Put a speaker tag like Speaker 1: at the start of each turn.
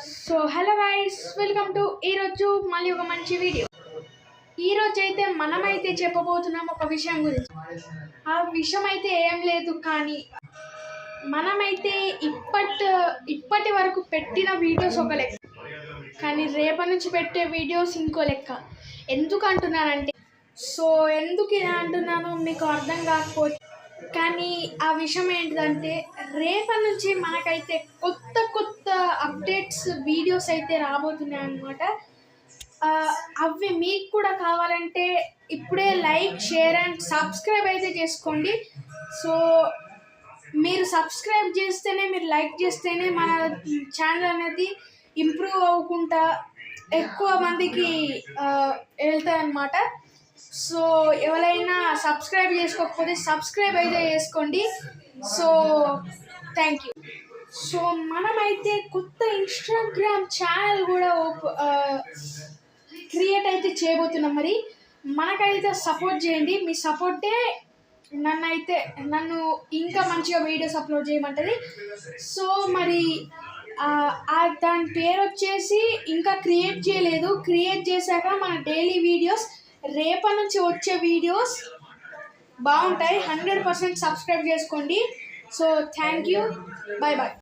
Speaker 1: So hello guys, welcome to ఈరోజు మళ్ళీ ఒక మంచి వీడియో. ఈరోజు అయితే మనమైతే చెప్పబోతున్నాం ఒక విషయం గురించి. ఆ విషయం అయితే ఏం లేదు, కానీ మనమైతే ఇప్పటి వరకు పెట్టిన వీడియోస్ ఒక లెక్క, కానీ రేపటి నుంచి పెట్టే వీడియోస్ ఇంకో లెక్క. ఎందుకు అంటున్నానంటే, ఎందుకు ఇలా అంటున్నానో మీకు అర్థం కాకపోతే, కానీ ఆ విషయం ఏంటిదంటే రేపటి నుంచి మనకైతే కొత్త కొత్త అప్డేట్స్ వీడియోస్ అయితే రాబోతున్నాయి అన్నమాట. అవి మీకు కూడా కావాలంటే ఇప్పుడే లైక్, షేర్ అండ్ సబ్స్క్రైబ్ అయితే చేసుకోండి. సో మీరు సబ్స్క్రైబ్ చేస్తేనే, మీరు లైక్ చేస్తేనే మన ఛానల్ అనేది ఇంప్రూవ్ అవ్వకుండా ఎక్కువ మందికి వెళ్తాయి అన్నమాట. సో ఎవరైనా సబ్స్క్రైబ్ చేసుకోకపోతే సబ్స్క్రైబ్ అయితే చేసుకోండి. So thank you. సో మనమైతే కొత్త ఇన్స్టాగ్రామ్ ఛానల్ కూడా క్రియేట్ అయితే చేయబోతున్నాం. మరి మనకైతే సపోర్ట్ చేయండి. మీ సపోర్టే నన్ను ఇంకా మంచిగా వీడియోస్ అప్లోడ్ చేయమంటుంది. సో మరి దాని పేరు వచ్చేసి ఇంకా క్రియేట్ చేయలేదు. క్రియేట్ చేశాక మన డైలీ వీడియోస్, రేపటి నుంచి వచ్చే వీడియోస్ బాగుంటాయి. 100% సబ్స్క్రైబ్ చేసుకోండి. So thank you, bye bye.